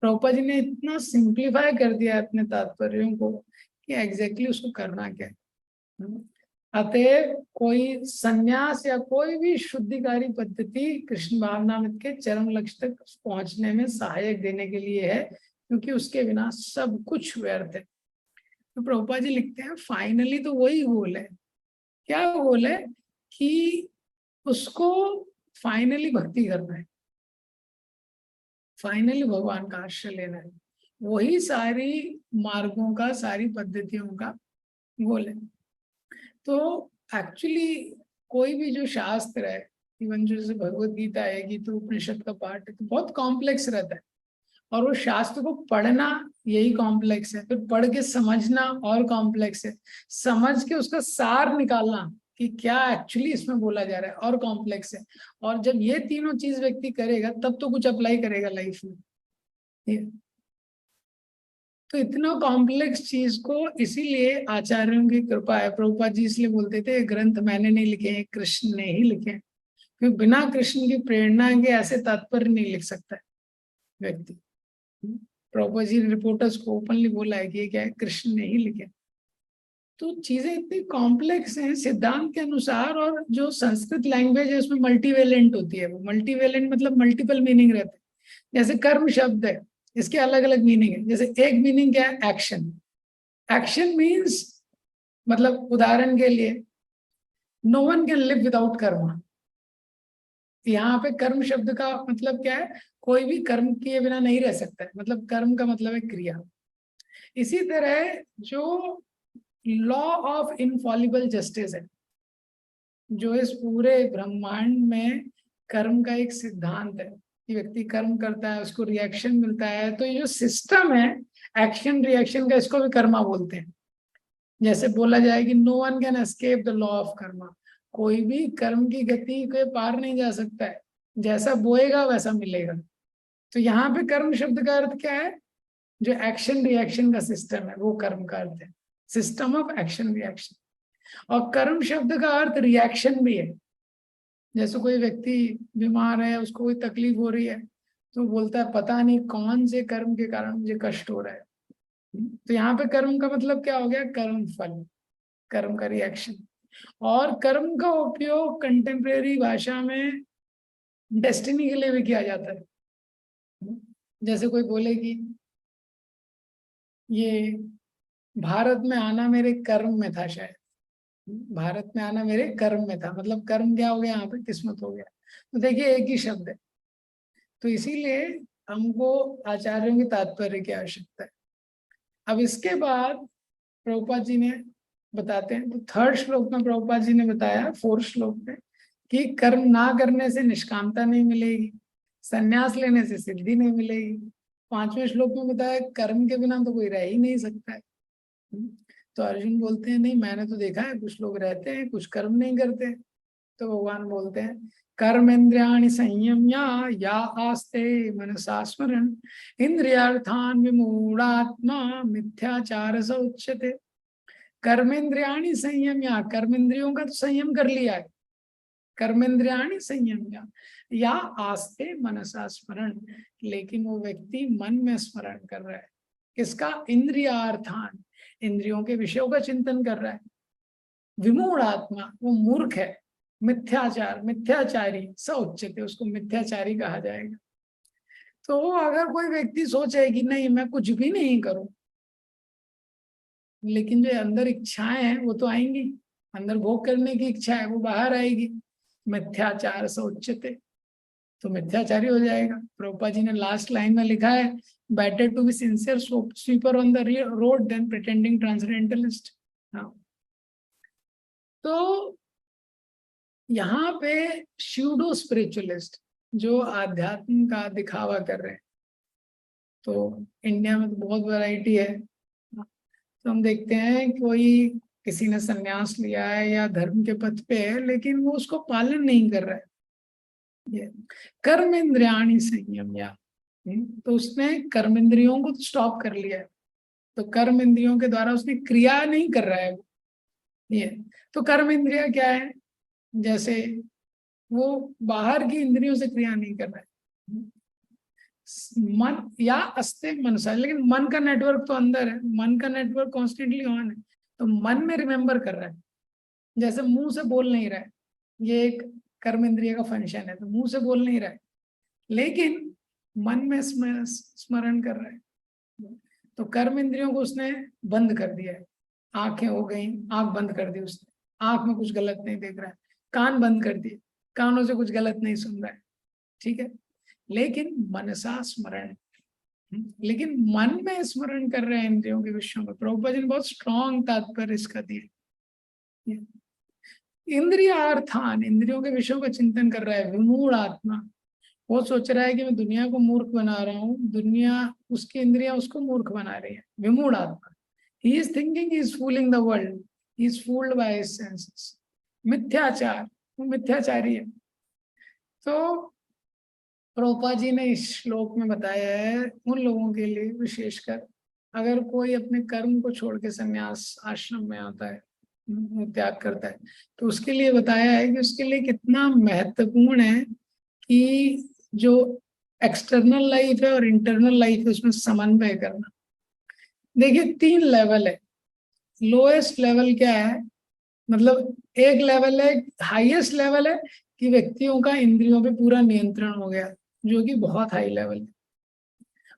प्रभुपाद जी ने इतना सिंप्लीफाई कर दिया है अपने तात्पर्यों को कि एग्जैक्टली उसको करना क्या है। अतएव कोई संन्यास या कोई भी शुद्धिकारी पद्धति कृष्ण भावनामृत के चरम लक्ष्य तक पहुंचने में सहायक देने के लिए है, क्योंकि उसके बिना सब कुछ व्यर्थ है। तो प्रभुपाद जी लिखते हैं फाइनली तो वही गोल है। क्या गोल है? कि उसको फाइनली भक्ति करना है, फाइनली भगवान का आश्रय लेना है, वही सारी मार्गों का, सारी पद्धतियों का गोल है। तो एक्चुअली कोई भी जो शास्त्र है, इवन जो जैसे भगवत गीता है, गीता उपनिषद का पार्ट है, तो बहुत कॉम्प्लेक्स रहता है, और वो शास्त्र को पढ़ना यही कॉम्प्लेक्स है, फिर पढ़ के समझना और कॉम्प्लेक्स है, समझ के उसका सार निकालना कि क्या एक्चुअली इसमें बोला जा रहा है और कॉम्प्लेक्स है। और जब ये तीनों चीज व्यक्ति करेगा तब तो कुछ अप्लाई करेगा लाइफ में। तो इतना कॉम्प्लेक्स चीज को इसीलिए आचार्यों की कृपा है, प्रभुपाद जी इसलिए बोलते थे ग्रंथ मैंने नहीं लिखे हैं, कृष्ण ने ही लिखे हैं, क्योंकि बिना कृष्ण की प्रेरणा के ऐसे तात्पर्य नहीं लिख सकता है व्यक्ति। प्रभुपाद जी रिपोर्टर्स को ओपनली बोला है कि ये क्या है, कृष्ण ने ही लिखे। तो चीजें इतनी कॉम्प्लेक्स हैं सिद्धांत के अनुसार, और जो संस्कृत लैंग्वेज है उसमें मल्टीवेलेंट होती है। वो मल्टीवेलेंट मतलब मल्टीपल मीनिंग रहते हैं। जैसे कर्म शब्द है, इसके अलग अलग मीनिंग है। जैसे एक मीनिंग क्या है? एक्शन। एक्शन मीन्स, मतलब उदाहरण के लिए, no one can live without karma. यहाँ पे कर्म शब्द का मतलब क्या है? कोई भी कर्म किए बिना नहीं रह सकता है, मतलब कर्म का मतलब है क्रिया। इसी तरह जो लॉ ऑफ इनफॉलिबल जस्टिस है, जो इस पूरे ब्रह्मांड में कर्म का एक सिद्धांत है कि व्यक्ति कर्म करता है उसको रिएक्शन मिलता है, तो ये जो सिस्टम है एक्शन रिएक्शन का, इसको भी कर्मा बोलते हैं। जैसे बोला जाए कि no one can escape the law of karma, कोई भी कर्म की गति के पार नहीं जा सकता है, जैसा बोएगा वैसा मिलेगा। तो यहाँ पे कर्म शब्द का अर्थ क्या है? जो एक्शन रिएक्शन का सिस्टम है वो कर्म का अर्थ है, सिस्टम ऑफ एक्शन रिएक्शन। और कर्म शब्द का अर्थ रिएक्शन भी है। जैसे कोई व्यक्ति बीमार है, उसको कोई तकलीफ हो रही है, तो बोलता है पता नहीं कौन से कर्म के कारण मुझे कष्ट हो रहा है। तो यहाँ पे कर्म का मतलब क्या हो गया? कर्म फल, कर्म का रिएक्शन। और कर्म का उपयोग कंटेम्प्रेरी भाषा में डेस्टिनी के लिए भी किया जाता है। जैसे कोई बोले कि ये भारत में आना मेरे कर्म में था, शायद भारत में आना मेरे कर्म में था, मतलब कर्म क्या हो गया यहाँ पे? किस्मत हो गया। तो देखिए एक ही शब्द है। तो इसीलिए हमको आचार्यों की तात्पर्य की आवश्यकता है। अब इसके बाद प्रभुपाद जी ने बताते हैं, तो थर्ड श्लोक में प्रभुपाद जी ने बताया, फोर्थ श्लोक में, कि कर्म ना करने से निष्कामता नहीं मिलेगी, संन्यास लेने से सिद्धि नहीं मिलेगी। पांचवें श्लोक में बताया कर्म के बिना तो कोई रह ही नहीं सकता है। तो अर्जुन बोलते हैं नहीं, मैंने तो देखा है कुछ लोग रहते हैं कुछ कर्म नहीं करते। तो भगवान बोलते हैं कर्मेन्द्रियाणि संयम्य या आस्ते मनसा स्मरण इंद्रियार्थान विमूढ़ात्मा मिथ्याचार स उच्यते। कर्मेन्द्रियाणि संयम्य, कर्मेंद्रियों का तो संयम कर लिया है, कर्मेंद्रियाणि संयम्य या आस्ते मनसा स्मरण, लेकिन वो व्यक्ति मन में स्मरण कर रहा है किसका? इंद्रियार्थान, इंद्रियों के विषयों का चिंतन कर रहा है। विमूढ़ आत्मा, वो मूर्ख है। मिथ्याचार, मिथ्याचारी स उच्यते, उसको मिथ्याचारी कहा जाएगा। तो अगर कोई व्यक्ति सोचे कि नहीं मैं कुछ भी नहीं करूं, लेकिन जो अंदर इच्छाएं हैं वो तो आएंगी, अंदर भोग करने की इच्छा है वो बाहर आएगी। मिथ्याचार से उच्यते, तो मिथ्याचारी हो जाएगा। प्रभुपाद जी ने लास्ट लाइन में लिखा है, better to be sincere sweeper on the road than pretending transcendentalist. हाँ, तो यहाँ पे स्यूडो स्पिरिचुअलिस्ट जो आध्यात्म का दिखावा कर रहे हैं, तो इंडिया में तो बहुत वैरायटी है। तो हम देखते हैं कोई किसी ने संन्यास लिया है या धर्म के पथ पे है, लेकिन वो उसको पालन नहीं कर रहा है। ये कर्म इंद्रियाणी संयम, या तो उसने कर्म इंद्रियों को स्टॉप कर लिया है, तो कर्म इंद्रियों के द्वारा उसने क्रिया नहीं कर रहा है वो। ये तो कर्म इंद्रिया क्या है, जैसे वो बाहर की इंद्रियों से क्रिया नहीं कर रहा है। मन या अस्ते मनसा, लेकिन मन का नेटवर्क तो अंदर है, मन का नेटवर्क कॉन्स्टेंटली ऑन है, तो मन में रिमेम्बर कर रहा है, जैसे मुंह से बोल नहीं रहा है। ये एक कर्म इंद्रिय का फंक्शन है, तो मुंह से बोल नहीं रहा है लेकिन मन में स्मरण कर रहा है। तो कर्म इंद्रियों को उसने बंद कर दिया है। आंखें हो गई, आंख बंद कर दी उसने, आंख में कुछ गलत नहीं देख रहा है। कान बंद कर दिए, कानों से कुछ गलत नहीं सुन रहा है, ठीक है। लेकिन मनसा स्मरण, लेकिन मन में स्मरण कर रहे हैं इंद्रियों के विषयों में। प्रभुपाद जी ने बहुत स्ट्रॉन्ग तात्पर्य इसका दिया। इंद्रियार्थान, इंद्रियों के विषयों का चिंतन कर रहा है। विमूढ़ आत्मा, वो सोच रहा है कि मैं दुनिया को मूर्ख बना रहा हूँ, दुनिया उसकी इंद्रियां उसको मूर्ख बना रही है। विमूढ़ आत्मा, he is thinking he is fooling the world, he is fooled by his senses. मिथ्याचार, वो मिथ्याचारी है। तो प्रभुपाद जी ने इस श्लोक में बताया है उन लोगों के लिए विशेषकर, अगर कोई अपने कर्म को छोड़ के संन्यास आश्रम में आता है, त्याग करता है, तो उसके लिए बताया है कि उसके लिए कितना महत्वपूर्ण है कि जो एक्सटर्नल लाइफ है और इंटरनल लाइफ है उसमें समन्वय करना। देखिए 3 लेवल है। लोएस्ट लेवल क्या है, मतलब एक लेवल है, हाईएस्ट लेवल है कि व्यक्तियों का इंद्रियों पे पूरा नियंत्रण हो गया, जो कि बहुत हाई लेवल है।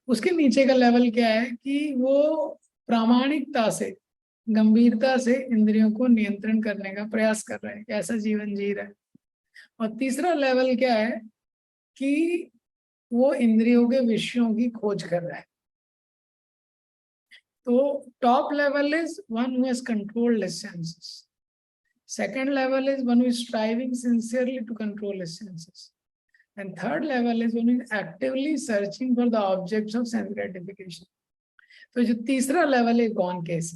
उसके नीचे का लेवल क्या है कि वो प्रामाणिकता से, गंभीरता से इंद्रियों को नियंत्रण करने का प्रयास कर रहा है, ऐसा जीवन जी रहा है। और तीसरा लेवल क्या है कि वो इंद्रियों के विषयों की खोज कर रहा है। तो top level is one who has controlled his senses, second level is one who is striving sincerely to control his senses, and third level is one who is actively searching for the objects of sense gratification. तो जो तीसरा लेवल है गॉन केस,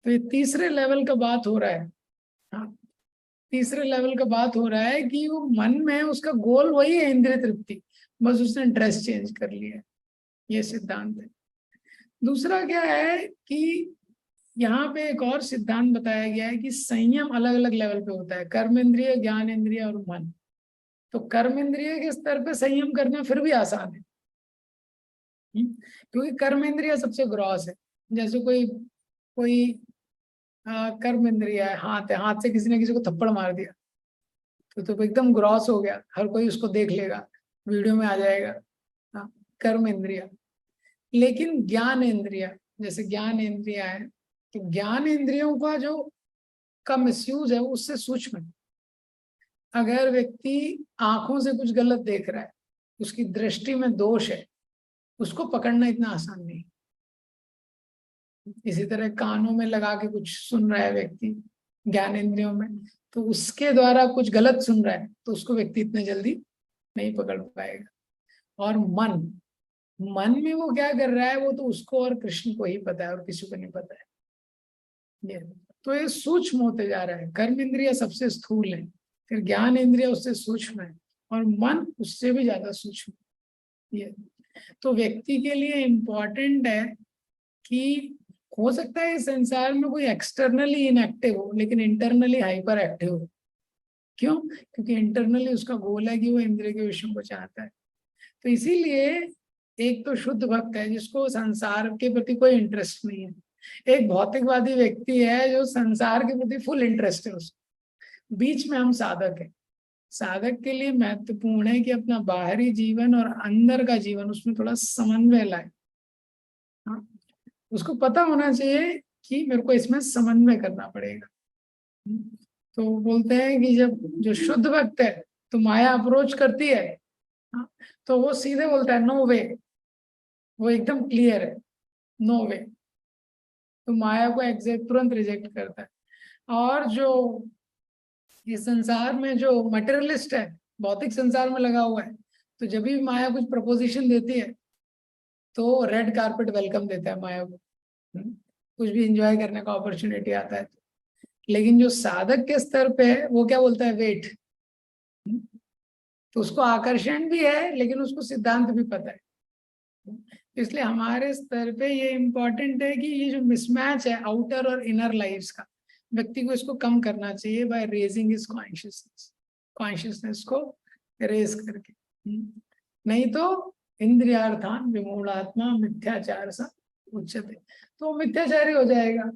तो ये तीसरे लेवल का बात हो रहा है। हाँ, तीसरे लेवल का बात हो रहा है कि वो मन में उसका गोल वही है, इंद्रिय तृप्ति, बस उसने ड्रेस चेंज कर लिया है। ये सिद्धांत है। दूसरा क्या है कि यहाँ पे एक और सिद्धांत बताया गया है कि संयम अलग अलग लेवल पे होता है, कर्म इंद्रिय, ज्ञान इंद्रिय और मन। तो कर्म इंद्रिय के स्तर पे संयम करना फिर भी आसान है, क्योंकि कर्म इंद्रिय सबसे ग्रॉस है। जैसे कोई कोई कर्म इंद्रिय है, हाथ है, हाथ से किसी ने किसी को थप्पड़ मार दिया तो एकदम ग्रॉस हो गया, हर कोई उसको देख लेगा, वीडियो में आ जाएगा। हाँ, कर्म इंद्रिय। लेकिन ज्ञान इंद्रिय, जैसे ज्ञान इंद्रिय है, तो ज्ञान इंद्रियों का जो का मिसयूज है उससे सूक्ष्म है। अगर व्यक्ति आंखों से कुछ गलत देख रहा है, उसकी दृष्टि में दोष है, उसको पकड़ना इतना आसान नहीं। इसी तरह कानों में लगा के कुछ सुन रहा है व्यक्ति ज्ञान इंद्रियों में, तो उसके द्वारा कुछ गलत सुन रहा है, तो उसको व्यक्ति इतने जल्दी नहीं पकड़ पाएगा। और मन में वो क्या कर रहा है, वो तो उसको और कृष्ण को ही पता है और किसी को नहीं पता है। तो ये सूक्ष्म होते जा रहा है। कर्म इंद्रिय सबसे स्थूल है, फिर ज्ञान इंद्रिय उससे सूक्ष्म है, और मन उससे भी ज्यादा सूक्ष्म। ये तो व्यक्ति के लिए इम्पोर्टेंट है कि हो सकता है इस संसार में कोई एक्सटर्नली इनएक्टिव हो लेकिन इंटरनली हाइपर एक्टिव हो। क्यों? क्योंकि इंटरनली उसका गोल है कि वो इंद्रिय के विषयों को चाहता है। तो इसीलिए एक तो शुद्ध भक्त है जिसको संसार के प्रति कोई इंटरेस्ट नहीं है, एक भौतिकवादी व्यक्ति है जो संसार के प्रति फुल इंटरेस्ट है उसको। बीच में हम साधक हैं। साधक के लिए महत्वपूर्ण है कि अपना बाहरी जीवन और अंदर का जीवन उसमें थोड़ा समन्वय लाए। हाँ, उसको पता होना चाहिए कि मेरे को इसमें समन्वय करना पड़ेगा। तो बोलते हैं कि जब जो शुद्ध भक्त है तो माया अप्रोच करती है, हाँ, तो वो सीधे बोलता है नो वे, वो एकदम क्लियर है, नो वे। तो माया को एग्जैक्ट तुरंत रिजेक्ट करता है। और जो इस संसार में जो मटेरियलिस्ट है, भौतिक संसार में लगा हुआ है, तो जब भी माया कुछ प्रपोजिशन देती है तो रेड कारपेट वेलकम देता है माया को। कुछ भी एंजॉय करने का अपॉर्चुनिटी आता है। लेकिन जो साधक के स्तर पे है वो क्या बोलता है, वेट। तो उसको आकर्षण भी है लेकिन उसको सिद्धांत भी पता है। इसलिए हमारे स्तर पे ये इम्पोर्टेंट है कि ये जो मिसमैच है आउटर और इनर लाइफ्स का, व्यक्ति को इसको कम करना चाहिए बाय रेजिंग हिज कॉन्शियसनेस को रेज करके। नहीं तो इंद्रियार्थान विमूढ़ात्मा मिथ्याचार सा उच्चते, तो मिथ्याचारी हो जाएगा।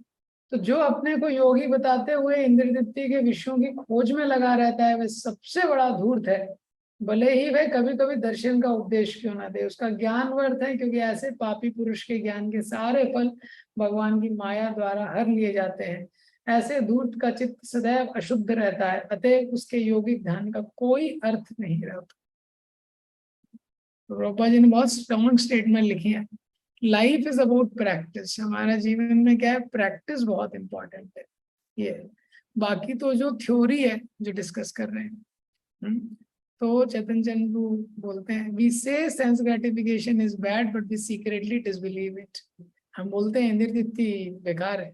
तो जो अपने को योगी बताते हुए इंद्रियतृप्ति के विषयों की खोज में लगा रहता है वह सबसे बड़ा धूर्त है, भले ही वह कभी कभी दर्शन का उपदेश क्यों ना दे। उसका ज्ञान व्यर्थ है, क्योंकि ऐसे पापी पुरुष के ज्ञान के सारे फल भगवान की माया द्वारा हर लिए जाते हैं। ऐसे धूर्त का चित्त सदैव अशुद्ध रहता है, अतः उसके योगिक ध्यान का कोई अर्थ नहीं रहता। रूपा जी ने बहुत स्ट्रॉन्ग स्टेटमेंट लिखी है। Life is about practice. हमारा जीवन में क्या है, प्रैक्टिस बहुत इंपॉर्टेंट है। ये बाकी तो जो थ्योरी है जो डिस्कस कर रहे हैं, तो चेतन चंद्र बोलते हैं we say sense gratification is bad but we secretly disbelieve it. हम बोलते हैं इंद्रिय तृप्ति बेकार है,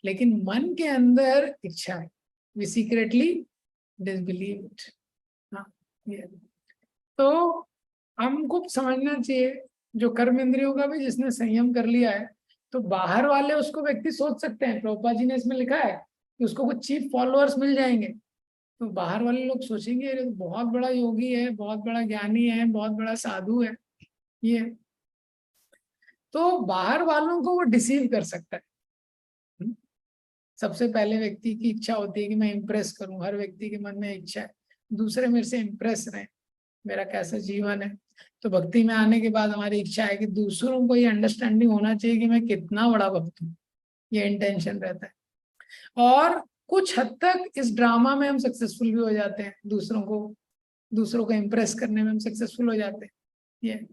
लेकिन मन के अंदर इच्छा है, वी सीक्रेटली डिसबिलीव इट। हाँ, ये तो हमको समझना चाहिए जो कर्म इंद्रियों का भी जिसने संयम कर लिया है, तो बाहर वाले उसको व्यक्ति सोच सकते हैं, प्रभुपाद जी ने इसमें लिखा है कि उसको कुछ चीप फॉलोअर्स मिल जाएंगे, तो बाहर वाले लोग सोचेंगे अरे तो बहुत बड़ा योगी है, बहुत बड़ा ज्ञानी है, बहुत बड़ा साधु है ये। तो बाहर वालों को वो डिसीव कर सकता है। सबसे पहले व्यक्ति की इच्छा होती है कि मैं इम्प्रेस करूं, हर व्यक्ति के मन में इच्छा है दूसरे मेरे से इम्प्रेस रहे, मेरा कैसा जीवन है। तो भक्ति में आने के बाद हमारी इच्छा है कि दूसरों को ये अंडरस्टैंडिंग होना चाहिए कि मैं कितना बड़ा भक्त हूँ, ये इंटेंशन रहता है। और कुछ हद तक इस ड्रामा में हम सक्सेसफुल भी हो जाते हैं, दूसरों को इम्प्रेस करने में हम सक्सेसफुल हो जाते हैं ये।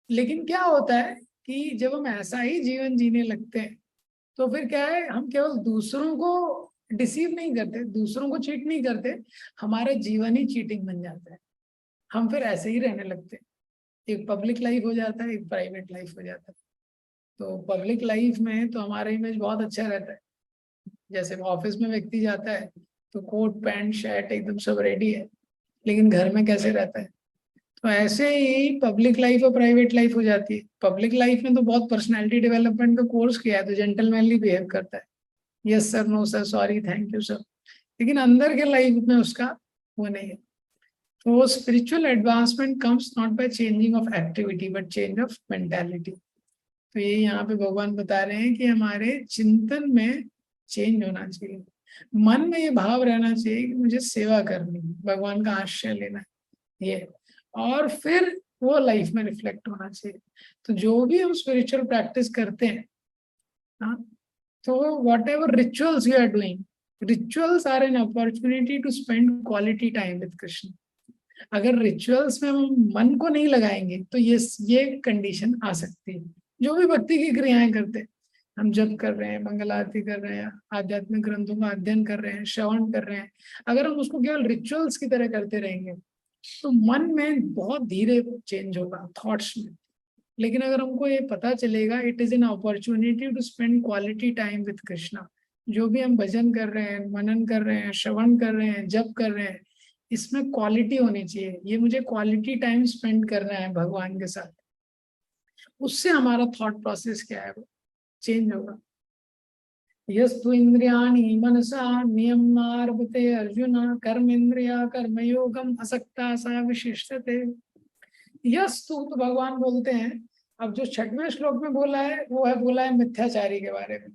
लेकिन क्या होता है कि जब हम ऐसा ही जीवन जीने लगते हैं तो फिर क्या है, हम केवल दूसरों को डिसीव नहीं करते, दूसरों को चीट नहीं करते, हमारा जीवन ही चीटिंग बन जाता है। हम फिर ऐसे ही रहने लगते हैं, एक पब्लिक लाइफ हो जाता है, एक प्राइवेट लाइफ हो जाता है। तो पब्लिक लाइफ में तो हमारा इमेज बहुत अच्छा रहता है, जैसे ऑफिस में व्यक्ति जाता है तो कोट पैंट शर्ट एकदम सब रेडी है, लेकिन घर में कैसे रहता है। तो ऐसे ही पब्लिक लाइफ और प्राइवेट लाइफ हो जाती है। पब्लिक लाइफ में तो बहुत पर्सनैलिटी डेवलपमेंट का कोर्स किया है तो जेंटलमैनली बिहेव करता है, yes sir, no sir, sorry, thank you sir, लेकिन अंदर के लाइफ में उसका वो नहीं है। तो spiritual advancement comes not by changing of activity but change of mentality. तो ये यहाँ पे भगवान बता रहे हैं कि हमारे चिंतन में चेंज होना चाहिए, मन में ये भाव रहना चाहिए कि मुझे सेवा करनी है, भगवान का आश्रय लेना है ये, और फिर वो लाइफ में रिफ्लेक्ट होना चाहिए। तो जो भी हम स्पिरिचुअल प्रैक्टिस करते हैं, हाँ, तो whatever rituals you are doing, rituals are an opportunity to spend quality time with Krishna. अगर रिचुअल्स में हम मन को नहीं लगाएंगे तो ये कंडीशन आ सकती है। जो भी भक्ति की क्रियाएं करते हैं, हम जप कर रहे हैं, मंगल आरती कर रहे हैं, आध्यात्मिक ग्रंथों का अध्ययन कर रहे हैं, श्रवण कर रहे हैं, अगर हम उसको केवल रिचुअल्स की तरह करते रहेंगे तो मन में बहुत धीरे चेंज होगा थॉट्स में। लेकिन अगर हमको ये पता चलेगा it is an opportunity to spend quality time with Krishna, जो भी हम भजन कर रहे हैं, मनन कर रहे हैं, श्रवण कर रहे हैं, जप कर रहे हैं, इसमें क्वालिटी होनी चाहिए, ये मुझे क्वालिटी टाइम स्पेंड करना है भगवान के साथ, उससे हमारा थॉट प्रोसेस क्या है वो चेंज होगा। यस्तु इंद्रियाणि मनसा नियम्नार्भते अर्जुन कर्मेंद्रिया कर्मयोगम असक्ता सा विशिष्टते। यस्तु तो भगवान बोलते हैं, अब जो 6वें श्लोक में बोला है वो है बोला है मिथ्याचारी के बारे में,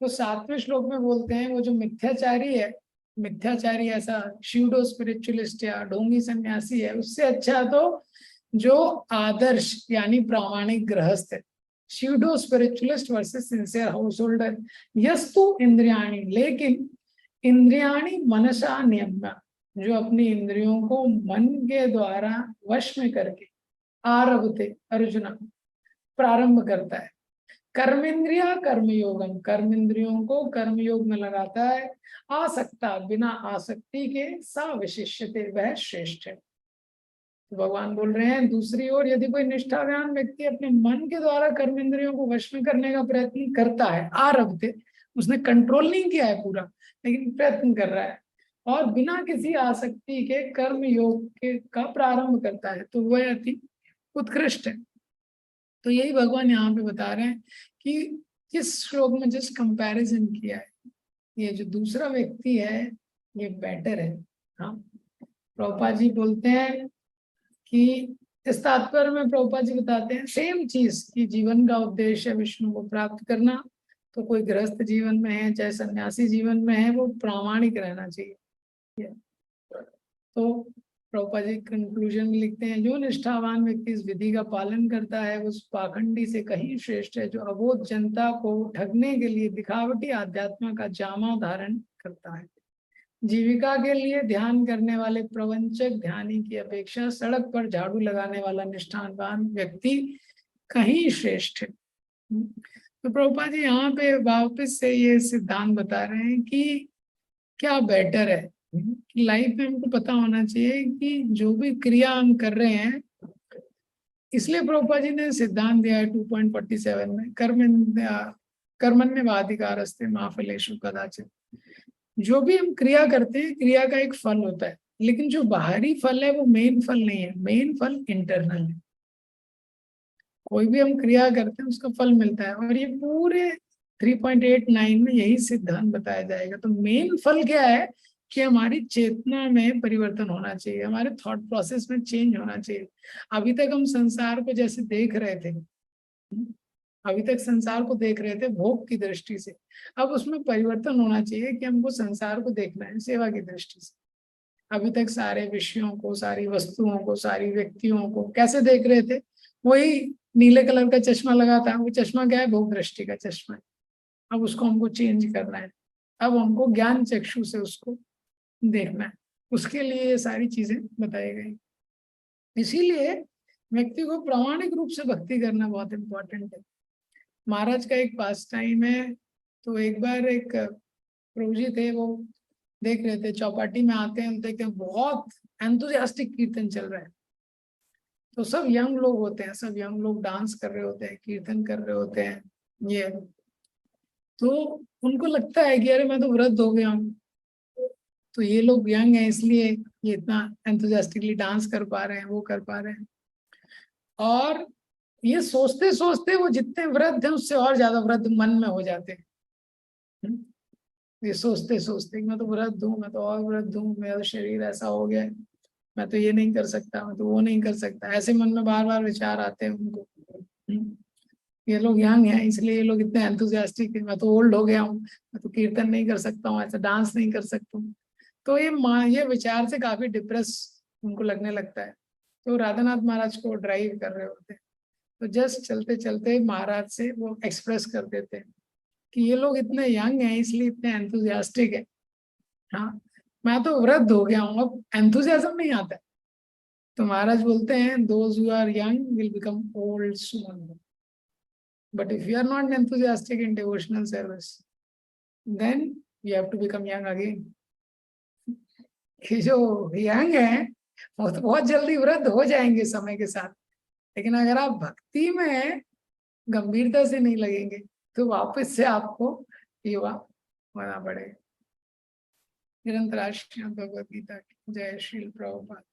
तो 7वें श्लोक में बोलते हैं वो जो मिथ्याचारी है, मिथ्याचारी ऐसा शिवडो स्पिरिचुअलिस्ट या ढोंगी सन्यासी है, उससे अच्छा तो जो आदर्श यानी प्रामाणिक गृहस्थ है। Pseudo spiritualist versus sincere householder. यस्तु इंद्रियाणी, लेकिन इंद्रियाणि मनसा नियम्य, जो अपनी इंद्रियों को मन के द्वारा वश में करके आरभते अर्जुन प्रारंभ करता है। कर्मेंद्रिया कर्मयोगम, कर्म इंद्रियों को कर्मयोग में लगाता है। आसक्ता, बिना आसक्ति के, सा विशिष्यते, वह श्रेष्ठ है। तो भगवान बोल रहे हैं दूसरी ओर यदि कोई निष्ठावान व्यक्ति अपने मन के द्वारा कर्म इंद्रियों को वश में करने का प्रयत्न करता है, आरभते, उसने कंट्रोल नहीं किया है पूरा, लेकिन प्रयत्न कर रहा है, और बिना किसी आसक्ति के कर्म योग के का प्रारंभ करता है, तो वह अति उत्कृष्ट है। तो यही भगवान यहाँ पे बता रहे हैं कि जिस श्लोक में जिस कंपैरिजन किया है, ये जो दूसरा व्यक्ति है ये बेटर है। हाँ, प्रभुपाद जी बोलते हैं कि इस तात्पर्य में प्रभुपाद जी बताते हैं सेम चीज कि जीवन का उद्देश्य है विष्णु को प्राप्त करना, तो कोई गृहस्थ जीवन में है चाहे सन्यासी जीवन में है, वो प्रामाणिक रहना चाहिए। तो प्रभुपाद जी कंक्लूजन में लिखते हैं, जो निष्ठावान व्यक्ति इस विधि का पालन करता है उस पाखंडी से कहीं श्रेष्ठ है जो अबोध जनता को ठगने के लिए दिखावटी आध्यात्म का जामा धारण करता है। जीविका के लिए ध्यान करने वाले प्रवंचक ध्यानी की अपेक्षा सड़क पर झाड़ू लगाने वाला निष्ठावान व्यक्ति कहीं श्रेष्ठ है। तो प्रभुपाद जी यहाँ पे वापस से ये सिद्धांत बता रहे हैं कि क्या बेटर है। लाइफ में हमको पता होना चाहिए कि जो भी क्रिया हम कर रहे हैं, इसलिए प्रभुपाद जी ने सिद्धांत दिया है 2.47 में, कर्मण्यवाधिकारस्ते मा फलेषु कदाचित्। जो भी हम क्रिया करते हैं क्रिया का एक फल होता है, लेकिन जो बाहरी फल है वो मेन फल नहीं है, मेन फल इंटरनल है। कोई भी हम क्रिया करते हैं उसका फल मिलता है, और ये पूरे 3.89 में यही सिद्धांत बताया जाएगा। तो मेन फल क्या है कि हमारी चेतना में परिवर्तन होना चाहिए, हमारे थॉट प्रोसेस में चेंज होना चाहिए। अभी तक हम संसार को जैसे देख रहे थे, अभी तक संसार को देख रहे थे भोग की दृष्टि से, अब उसमें परिवर्तन होना चाहिए कि हमको संसार को देखना है सेवा की दृष्टि से। अभी तक सारे विषयों को, सारी वस्तुओं को, सारी व्यक्तियों को कैसे देख रहे थे, वही नीले कलर का चश्मा लगा था, वो चश्मा क्या है, भोग दृष्टि का चश्मा है। अब उसको हमको चेंज करना है, अब हमको ज्ञान चक्षु से उसको देखना है, उसके लिए ये सारी चीजें बताई गई। इसीलिए व्यक्ति को प्रामाणिक रूप से भक्ति करना बहुत इंपॉर्टेंट है। महाराज का एक पास टाइम है, तो एक बार एक प्रभु जी थे, वो देख रहे थे, चौपाटी में आते हैं, देखते हैं बहुत एंथुसियास्टिक कीर्तन चल रहा है। तो सब यंग लोग होते हैं, सब यंग लोग डांस कर रहे होते हैं, कीर्तन कर रहे होते हैं। ये तो उनको लगता है कि अरे मैं तो वृद्ध हो गया हूँ, तो ये लोग यंग हैं इसलिए ये इतना एंथुसियास्टिकली डांस कर पा रहे हैं, वो कर पा रहे हैं। और ये सोचते सोचते वो जितने वृद्ध हैं उससे और ज्यादा वृद्ध मन में हो जाते हैं। ये सोचते सोचते मैं तो वृद्ध हूँ, मैं तो और वृद्ध हूँ, मेरा तो शरीर ऐसा हो गया है, मैं तो ये नहीं कर सकता, मैं तो वो नहीं कर सकता, ऐसे मन में बार बार विचार आते हैं उनको। ये लोग यंग हैं इसलिए ये लोग इतने एंथुसियास्टिक है, मैं तो ओल्ड हो गया हूँ, मैं तो कीर्तन नहीं कर सकता हूँ, ऐसा डांस नहीं कर सकता हूँ। तो ये विचार से काफी डिप्रेस उनको लगने लगता है। तो राधानाथ महाराज को ड्राइव कर रहे होते हैं, तो जस्ट चलते चलते महाराज से वो एक्सप्रेस कर देते हैं कि ये लोग इतने यंग हैं इसलिए इतने एंथुसियास्टिक है, हाँ मैं तो वृद्ध हो गया हूँ, अब एंथुसियाज्म नहीं आता है। तो महाराज बोलते हैं those who are young will become old soon, but if you are not enthusiastic in devotional service then you have to become young again. कि जो यंग है वो तो बहुत जल्दी वृद्ध हो जाएंगे समय के साथ, लेकिन अगर आप भक्ति में गंभीरता से नहीं लगेंगे तो वापस से आपको युवा होना पड़ेगा। निरंतर श्रीमद् भगवद गीता की जय। श्री प्रभुपाद।